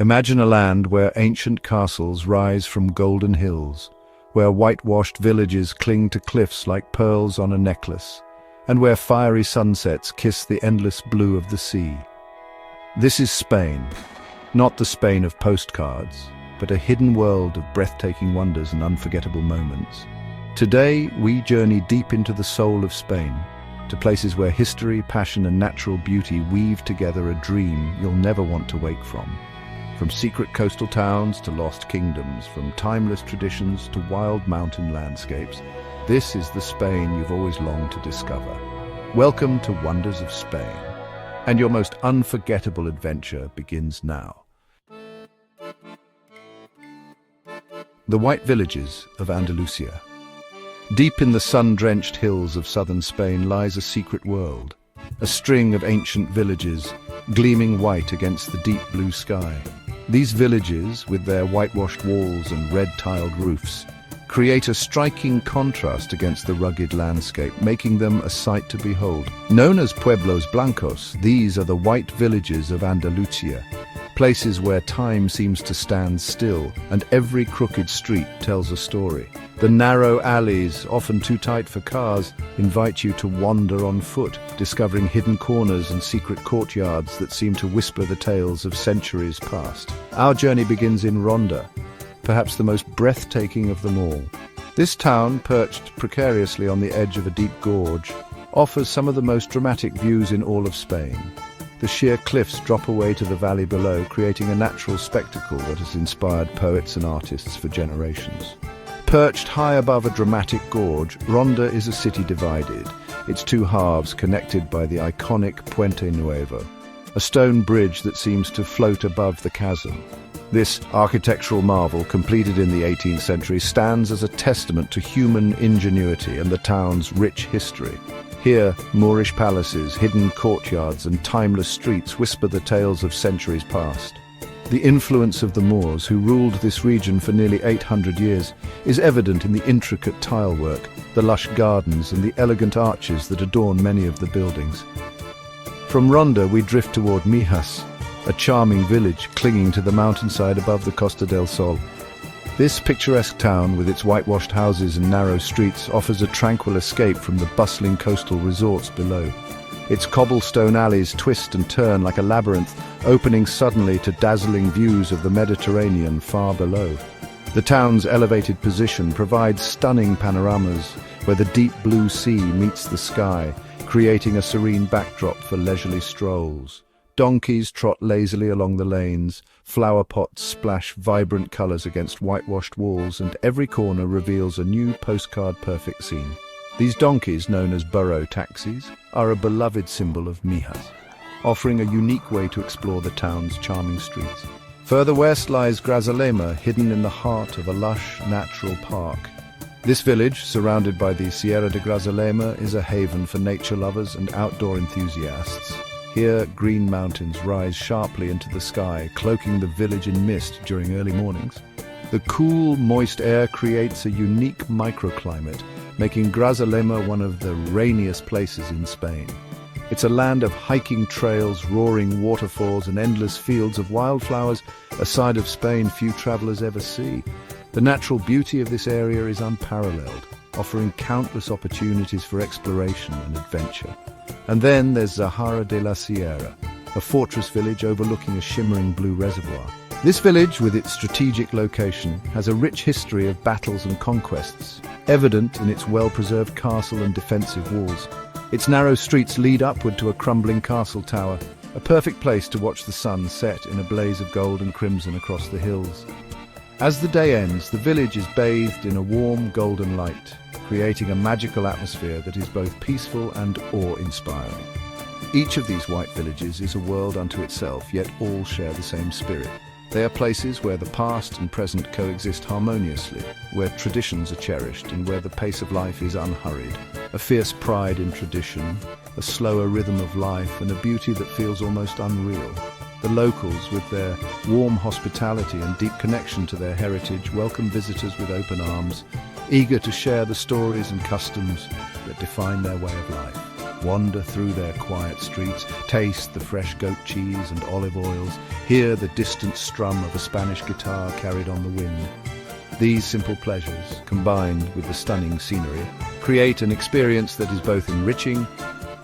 Imagine a land where ancient castles rise from golden hills, where whitewashed villages cling to cliffs like pearls on a necklace, and where fiery sunsets kiss the endless blue of the sea. This is Spain, not the Spain of postcards, but a hidden world of breathtaking wonders and unforgettable moments. Today, we journey deep into the soul of Spain, to places where history, passion, and natural beauty weave together a dream you'll never want to wake from. From secret coastal towns to lost kingdoms, from timeless traditions to wild mountain landscapes, this is the Spain you've always longed to discover. Welcome to Wonders of Spain, and your most unforgettable adventure begins now. The white villages of Andalucía. Deep in the sun-drenched hills of southern Spain lies a secret world, a string of ancient villages gleaming white against the deep blue sky. These villages, with their whitewashed walls and red-tiled roofs, create a striking contrast against the rugged landscape, making them a sight to behold. Known as Pueblos Blancos, these are the white villages of Andalucía, places where time seems to stand still and every crooked street tells a story. The narrow alleys, often too tight for cars, invite you to wander on foot, discovering hidden corners and secret courtyards that seem to whisper the tales of centuries past. Our journey begins in Ronda, perhaps the most breathtaking of them all. This town, perched precariously on the edge of a deep gorge, offers some of the most dramatic views in all of Spain. The sheer cliffs drop away to the valley below, creating a natural spectacle that has inspired poets and artists for generations. Perched high above a dramatic gorge, Ronda is a city divided, its two halves connected by the iconic Puente Nuevo, a stone bridge that seems to float above the chasm. This architectural marvel, completed in the 18th century, stands as a testament to human ingenuity and the town's rich history. Here, Moorish palaces, hidden courtyards, and timeless streets whisper the tales of centuries past. The influence of the Moors, who ruled this region for nearly 800 years, is evident in the intricate tilework, the lush gardens, and the elegant arches that adorn many of the buildings. From Ronda, we drift toward Mijas, a charming village clinging to the mountainside above the Costa del Sol. This picturesque town, with its whitewashed houses and narrow streets, offers a tranquil escape from the bustling coastal resorts below. Its cobblestone alleys twist and turn like a labyrinth, opening suddenly to dazzling views of the Mediterranean far below. The town's elevated position provides stunning panoramas where the deep blue sea meets the sky, creating a serene backdrop for leisurely strolls. Donkeys trot lazily along the lanes, flower pots splash vibrant colors against whitewashed walls, and every corner reveals a new postcard-perfect scene. These donkeys, known as burro taxis, are a beloved symbol of Mijas, offering a unique way to explore the town's charming streets. Further west lies Grazalema, hidden in the heart of a lush, natural park. This village, surrounded by the Sierra de Grazalema, is a haven for nature lovers and outdoor enthusiasts. Here, green mountains rise sharply into the sky, cloaking the village in mist during early mornings. The cool, moist air creates a unique microclimate, making Grazalema one of the rainiest places in Spain. It's a land of hiking trails, roaring waterfalls, and endless fields of wildflowers, a side of Spain few travelers ever see. The natural beauty of this area is unparalleled, offering countless opportunities for exploration and adventure. And then there's Zahara de la Sierra, a fortress village overlooking a shimmering blue reservoir. This village, with its strategic location, has a rich history of battles and conquests, evident in its well-preserved castle and defensive walls. Its narrow streets lead upward to a crumbling castle tower, a perfect place to watch the sun set in a blaze of gold and crimson across the hills. As the day ends, the village is bathed in a warm golden light, creating a magical atmosphere that is both peaceful and awe-inspiring. Each of these white villages is a world unto itself, yet all share the same spirit. They are places where the past and present coexist harmoniously, where traditions are cherished and where the pace of life is unhurried. A fierce pride in tradition, a slower rhythm of life, and a beauty that feels almost unreal. The locals, with their warm hospitality and deep connection to their heritage, welcome visitors with open arms, eager to share the stories and customs that define their way of life. Wander through their quiet streets, taste the fresh goat cheese and olive oils, hear the distant strum of a Spanish guitar carried on the wind. These simple pleasures, combined with the stunning scenery, create an experience that is both enriching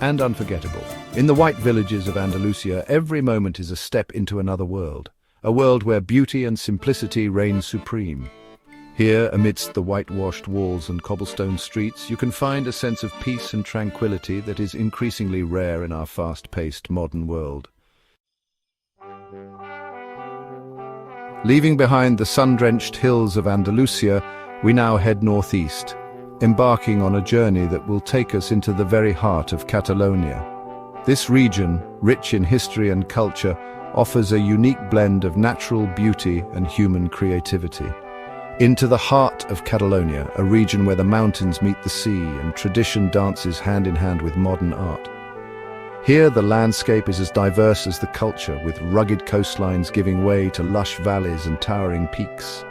and unforgettable. In the white villages of Andalucía, every moment is a step into another world, a world where beauty and simplicity reign supreme. Here, amidst the whitewashed walls and cobblestone streets, you can find a sense of peace and tranquility that is increasingly rare in our fast-paced modern world. Leaving behind the sun-drenched hills of Andalucía, we now head northeast, embarking on a journey that will take us into the very heart of Catalonia. This region, rich in history and culture, offers a unique blend of natural beauty and human creativity. Into the heart of Catalonia, a region where the mountains meet the sea and tradition dances hand in hand with modern art. Here, the landscape is as diverse as the culture, with rugged coastlines giving way to lush valleys and towering peaks.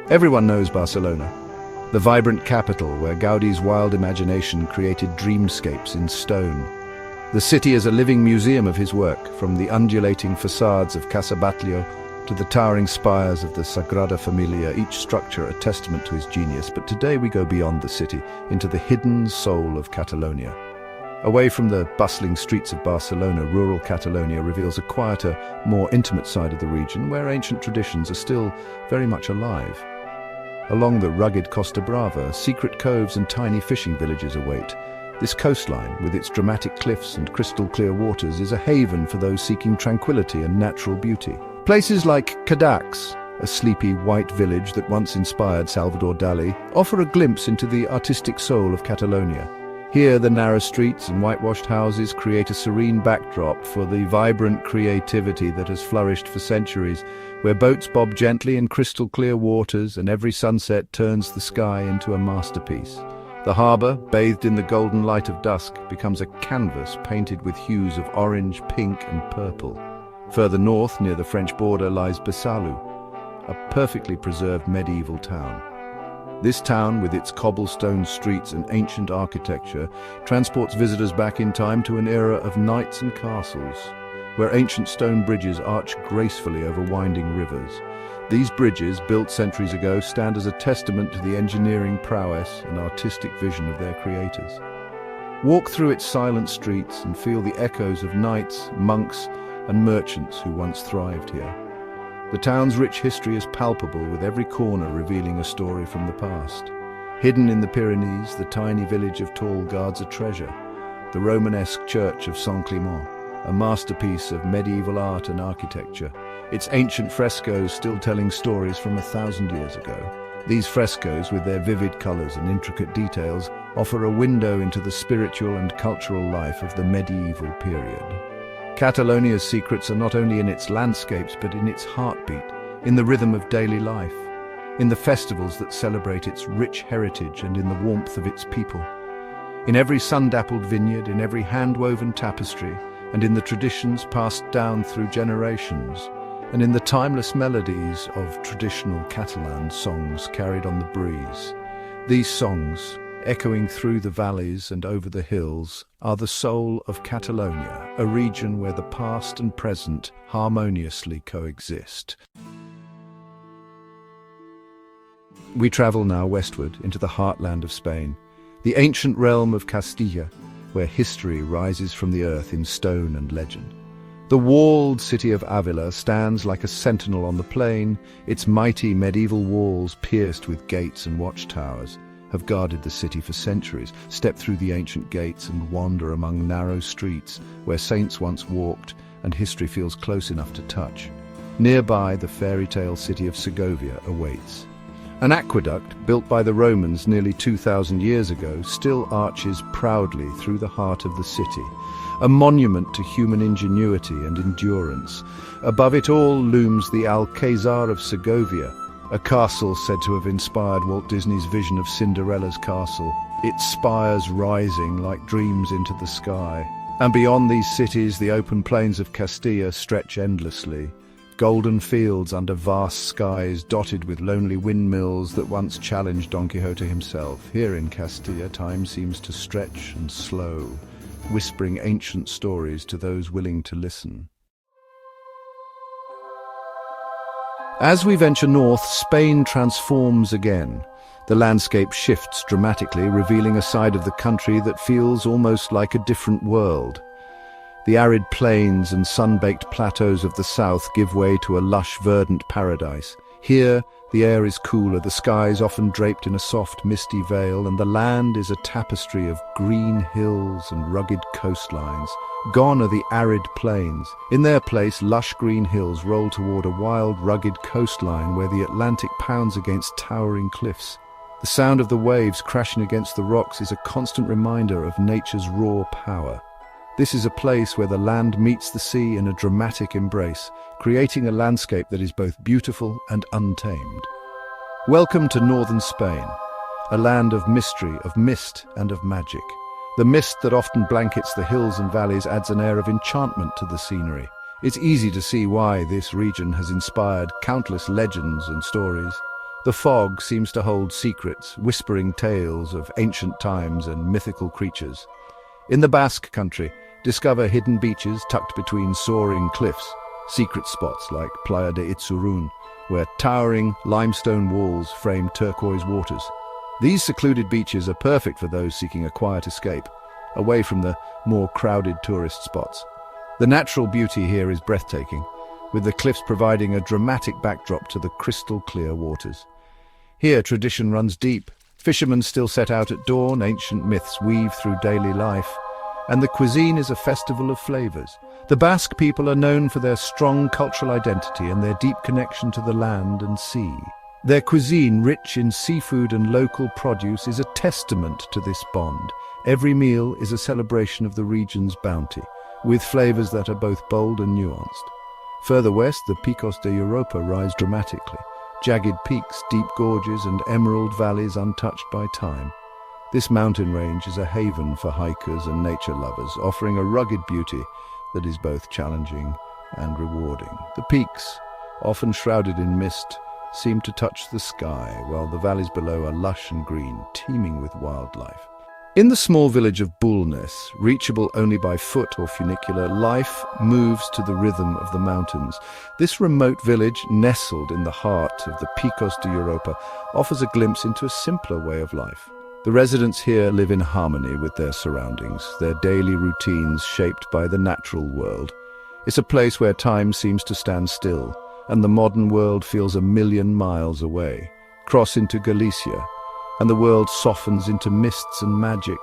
Everyone knows Barcelona, the vibrant capital where Gaudi's wild imagination created dreamscapes in stone. The city is a living museum of his work, from the undulating facades of Casa Batlló to the towering spires of the Sagrada Familia, each structure a testament to his genius. But today we go beyond the city, into the hidden soul of Catalonia. Away from the bustling streets of Barcelona, rural Catalonia reveals a quieter, more intimate side of the region, where ancient traditions are still very much alive. Along the rugged Costa Brava, secret coves and tiny fishing villages await. This coastline, with its dramatic cliffs and crystal-clear waters, is a haven for those seeking tranquility and natural beauty. Places like Cádiz, a sleepy white village that once inspired Salvador Dali, offer a glimpse into the artistic soul of Catalonia. Here, the narrow streets and whitewashed houses create a serene backdrop for the vibrant creativity that has flourished for centuries, where boats bob gently in crystal-clear waters and every sunset turns the sky into a masterpiece. The harbour, bathed in the golden light of dusk, becomes a canvas painted with hues of orange, pink and purple. Further north, near the French border, lies Besalú, a perfectly preserved medieval town. This town, with its cobblestone streets and ancient architecture, transports visitors back in time to an era of knights and castles, where ancient stone bridges arch gracefully over winding rivers. These bridges, built centuries ago, stand as a testament to the engineering prowess and artistic vision of their creators. Walk through its silent streets and feel the echoes of knights, monks, and merchants who once thrived here. The town's rich history is palpable, with every corner revealing a story from the past. Hidden in the Pyrenees, the tiny village of Tall guards a treasure, the Romanesque church of Saint-Clément, a masterpiece of medieval art and architecture, its ancient frescoes still telling stories from 1,000 years ago. These frescoes, with their vivid colors and intricate details, offer a window into the spiritual and cultural life of the medieval period. Catalonia's secrets are not only in its landscapes, but in its heartbeat, in the rhythm of daily life, in the festivals that celebrate its rich heritage and in the warmth of its people. In every sun-dappled vineyard, in every hand-woven tapestry, and in the traditions passed down through generations, and in the timeless melodies of traditional Catalan songs carried on the breeze. These songs, echoing through the valleys and over the hills, are the soul of Catalonia, a region where the past and present harmoniously coexist. We travel now westward into the heartland of Spain, the ancient realm of Castilla, where history rises from the earth in stone and legend. The walled city of Avila stands like a sentinel on the plain, its mighty medieval walls, pierced with gates and watchtowers, have guarded the city for centuries. Step through the ancient gates and wander among narrow streets where saints once walked and history feels close enough to touch. Nearby, the fairy tale city of Segovia awaits. An aqueduct, built by the Romans nearly 2,000 years ago, still arches proudly through the heart of the city, a monument to human ingenuity and endurance. Above it all looms the Alcázar of Segovia, a castle said to have inspired Walt Disney's vision of Cinderella's castle, its spires rising like dreams into the sky. And beyond these cities, the open plains of Castilla stretch endlessly. Golden fields under vast skies dotted with lonely windmills that once challenged Don Quixote himself. Here in Castilla, time seems to stretch and slow. whispering ancient stories to those willing to listen. As we venture north, Spain transforms again. The landscape shifts dramatically, revealing a side of the country that feels almost like a different world. The arid plains and sun-baked plateaus of the south give way to a lush, verdant paradise. Here, the air is cooler, the sky is often draped in a soft, misty veil, and the land is a tapestry of green hills and rugged coastlines. Gone are the arid plains. In their place, lush green hills roll toward a wild, rugged coastline where the Atlantic pounds against towering cliffs. The sound of the waves crashing against the rocks is a constant reminder of nature's raw power. This is a place where the land meets the sea in a dramatic embrace, creating a landscape that is both beautiful and untamed. Welcome to northern Spain, a land of mystery, of mist and of magic. The mist that often blankets the hills and valleys adds an air of enchantment to the scenery. It's easy to see why this region has inspired countless legends and stories. The fog seems to hold secrets, whispering tales of ancient times and mythical creatures. In the Basque country, discover hidden beaches tucked between soaring cliffs, secret spots like Playa de Itzurun, where towering limestone walls frame turquoise waters. These secluded beaches are perfect for those seeking a quiet escape, away from the more crowded tourist spots. The natural beauty here is breathtaking, with the cliffs providing a dramatic backdrop to the crystal-clear waters. Here, tradition runs deep. Fishermen still set out at dawn, ancient myths weave through daily life, and the cuisine is a festival of flavors. The Basque people are known for their strong cultural identity and their deep connection to the land and sea. Their cuisine, rich in seafood and local produce, is a testament to this bond. Every meal is a celebration of the region's bounty, with flavors that are both bold and nuanced. Further west, the Picos de Europa rise dramatically. Jagged peaks, deep gorges, and emerald valleys untouched by time. This mountain range is a haven for hikers and nature lovers, offering a rugged beauty that is both challenging and rewarding. The peaks, often shrouded in mist, seem to touch the sky, while the valleys below are lush and green, teeming with wildlife. In the small village of Bulnes, reachable only by foot or funicular, life moves to the rhythm of the mountains. This remote village, nestled in the heart of the Picos de Europa, offers a glimpse into a simpler way of life. The residents here live in harmony with their surroundings, their daily routines shaped by the natural world. It's a place where time seems to stand still, and the modern world feels a million miles away. Cross into Galicia, and the world softens into mists and magic.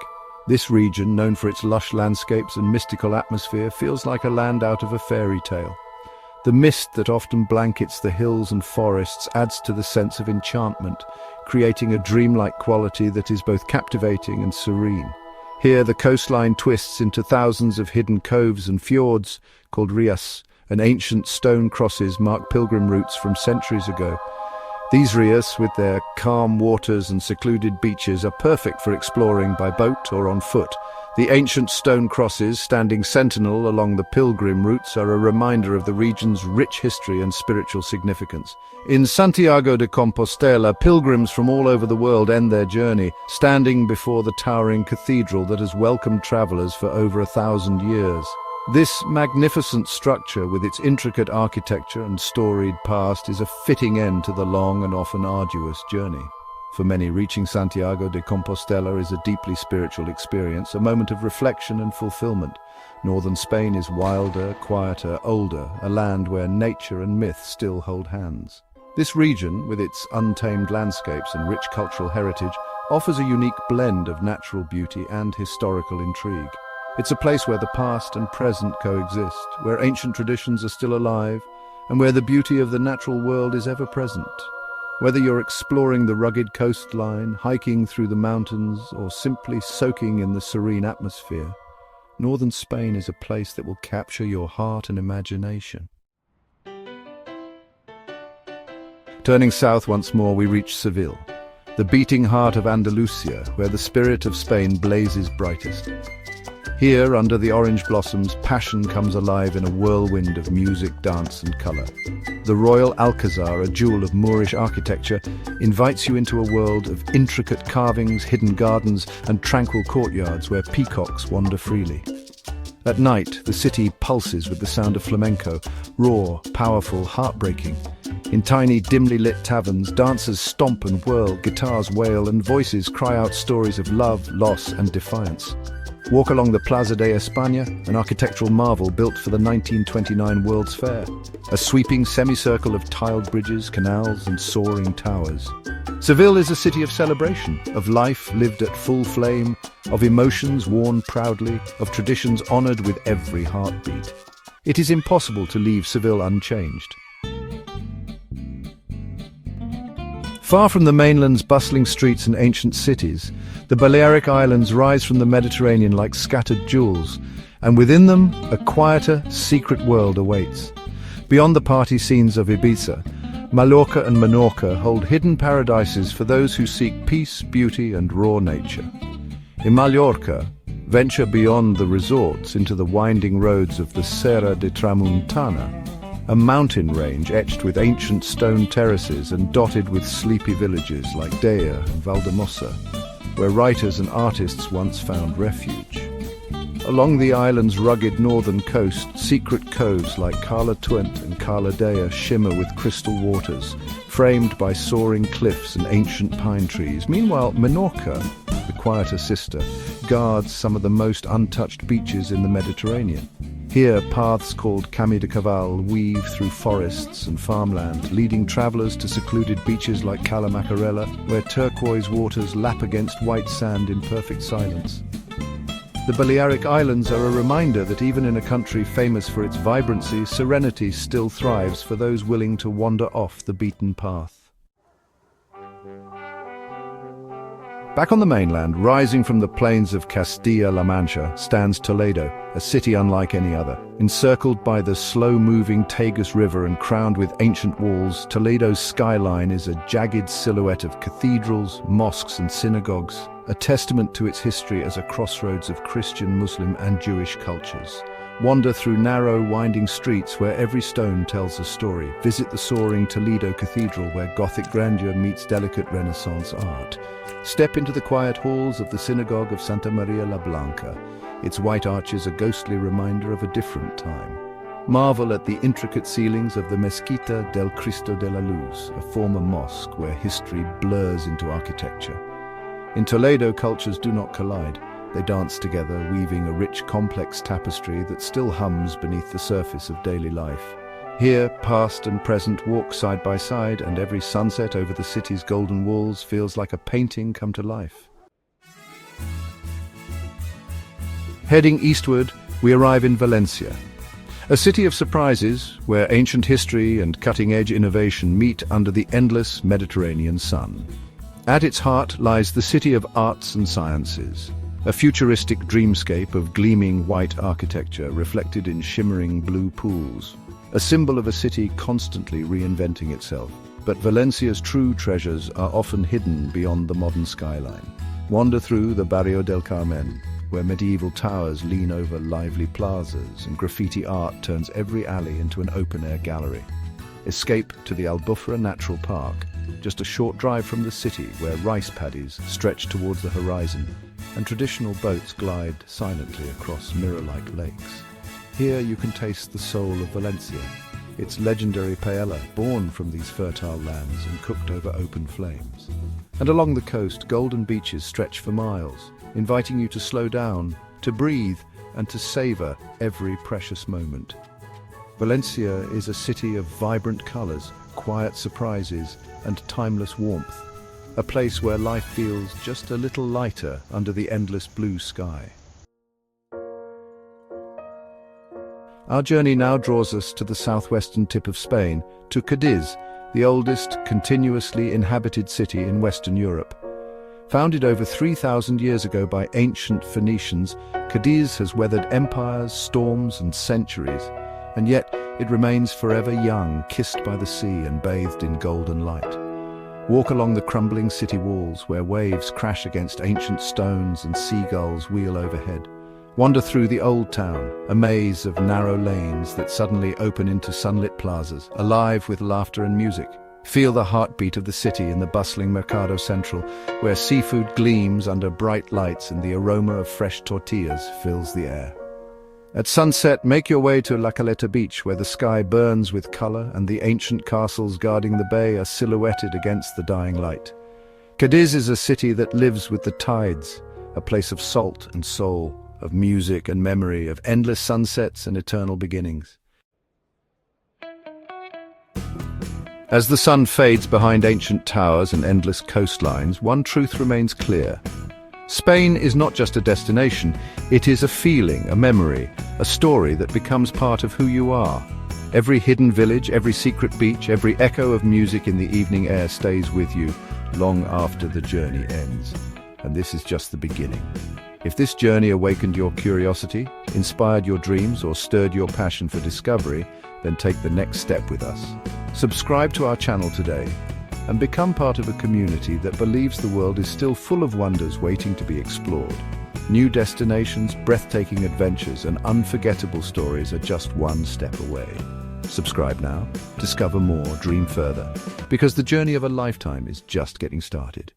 This region, known for its lush landscapes and mystical atmosphere, feels like a land out of a fairy tale. The mist that often blankets the hills and forests adds to the sense of enchantment, creating a dreamlike quality that is both captivating and serene. Here, the coastline twists into thousands of hidden coves and fjords called rias, and ancient stone crosses mark pilgrim routes from centuries ago. These rias, with their calm waters and secluded beaches, are perfect for exploring by boat or on foot. The ancient stone crosses, standing sentinel along the pilgrim routes, are a reminder of the region's rich history and spiritual significance. In Santiago de Compostela, pilgrims from all over the world end their journey, standing before the towering cathedral that has welcomed travelers for over 1,000 years. This magnificent structure, with its intricate architecture and storied past, is a fitting end to the long and often arduous journey. For many, reaching Santiago de Compostela is a deeply spiritual experience, a moment of reflection and fulfillment. Northern Spain is wilder, quieter, older, a land where nature and myth still hold hands. This region, with its untamed landscapes and rich cultural heritage, offers a unique blend of natural beauty and historical intrigue. It's a place where the past and present coexist, where ancient traditions are still alive, and where the beauty of the natural world is ever present. Whether you're exploring the rugged coastline, hiking through the mountains, or simply soaking in the serene atmosphere, northern Spain is a place that will capture your heart and imagination. Turning south once more, we reach Seville, the beating heart of Andalucía, where the spirit of Spain blazes brightest. Here, under the orange blossoms, passion comes alive in a whirlwind of music, dance and colour. The Royal Alcazar, a jewel of Moorish architecture, invites you into a world of intricate carvings, hidden gardens and tranquil courtyards where peacocks wander freely. At night, the city pulses with the sound of flamenco, raw, powerful, heartbreaking. In tiny, dimly lit taverns, dancers stomp and whirl, guitars wail, and voices cry out stories of love, loss, and defiance. Walk along the Plaza de España, an architectural marvel built for the 1929 World's Fair. A sweeping semicircle of tiled bridges, canals, and soaring towers. Seville is a city of celebration, of life lived at full flame, of emotions worn proudly, of traditions honoured with every heartbeat. It is impossible to leave Seville unchanged. Far from the mainland's bustling streets and ancient cities, the Balearic Islands rise from the Mediterranean like scattered jewels, and within them a quieter, secret world awaits. Beyond the party scenes of Ibiza, Mallorca and Menorca hold hidden paradises for those who seek peace, beauty and raw nature. In Mallorca, venture beyond the resorts into the winding roads of the Serra de Tramuntana, a mountain range etched with ancient stone terraces and dotted with sleepy villages like Dea and Valdemossa, where writers and artists once found refuge. Along the island's rugged northern coast, secret coves like Cala Tuent and Cala Dea shimmer with crystal waters, framed by soaring cliffs and ancient pine trees. Meanwhile, Menorca, the quieter sister, guards some of the most untouched beaches in the Mediterranean. Here, paths called Camí de Cabal weave through forests and farmland, leading travellers to secluded beaches like Cala Macarella, where turquoise waters lap against white sand in perfect silence. The Balearic Islands are a reminder that even in a country famous for its vibrancy, serenity still thrives for those willing to wander off the beaten path. Back on the mainland, rising from the plains of Castilla-La Mancha, stands Toledo, a city unlike any other. Encircled by the slow-moving Tagus River and crowned with ancient walls, Toledo's skyline is a jagged silhouette of cathedrals, mosques and synagogues, a testament to its history as a crossroads of Christian, Muslim and Jewish cultures. Wander through narrow, winding streets where every stone tells a story. Visit the soaring Toledo Cathedral where Gothic grandeur meets delicate Renaissance art. Step into the quiet halls of the Synagogue of Santa Maria la Blanca, its white arches a ghostly reminder of a different time. Marvel at the intricate ceilings of the Mezquita del Cristo de la Luz, a former mosque where history blurs into architecture. In Toledo, cultures do not collide. They dance together, weaving a rich, complex tapestry that still hums beneath the surface of daily life. Here, past and present walk side by side, and every sunset over the city's golden walls feels like a painting come to life. Heading eastward, we arrive in Valencia, a city of surprises where ancient history and cutting-edge innovation meet under the endless Mediterranean sun. At its heart lies the City of Arts and Sciences, a futuristic dreamscape of gleaming white architecture reflected in shimmering blue pools, a symbol of a city constantly reinventing itself. But Valencia's true treasures are often hidden beyond the modern skyline. Wander through the Barrio del Carmen, where medieval towers lean over lively plazas and graffiti art turns every alley into an open-air gallery. Escape to the Albufera Natural Park, just a short drive from the city where rice paddies stretch towards the horizon and traditional boats glide silently across mirror-like lakes. Here you can taste the soul of Valencia, its legendary paella, born from these fertile lands and cooked over open flames. And along the coast, golden beaches stretch for miles, inviting you to slow down, to breathe, and to savor every precious moment. Valencia is a city of vibrant colors, quiet surprises, and timeless warmth, a place where life feels just a little lighter under the endless blue sky. Our journey now draws us to the southwestern tip of Spain, to Cádiz, the oldest continuously inhabited city in Western Europe. Founded over 3,000 years ago by ancient Phoenicians, Cádiz has weathered empires, storms, and centuries, and yet it remains forever young, kissed by the sea and bathed in golden light. Walk along the crumbling city walls where waves crash against ancient stones and seagulls wheel overhead. Wander through the old town, a maze of narrow lanes that suddenly open into sunlit plazas, alive with laughter and music. Feel the heartbeat of the city in the bustling Mercado Central, where seafood gleams under bright lights and the aroma of fresh tortillas fills the air. At sunset, make your way to La Caleta Beach, where the sky burns with color and the ancient castles guarding the bay are silhouetted against the dying light. Cádiz is a city that lives with the tides, a place of salt and soul, of music and memory, of endless sunsets and eternal beginnings. As the sun fades behind ancient towers and endless coastlines, one truth remains clear. Spain is not just a destination, it is a feeling, a memory, a story that becomes part of who you are. Every hidden village, every secret beach, every echo of music in the evening air stays with you long after the journey ends. And this is just the beginning. If this journey awakened your curiosity, inspired your dreams, or stirred your passion for discovery, then take the next step with us. Subscribe to our channel today and become part of a community that believes the world is still full of wonders waiting to be explored. New destinations, breathtaking adventures, and unforgettable stories are just one step away. Subscribe now, discover more, dream further, because the journey of a lifetime is just getting started.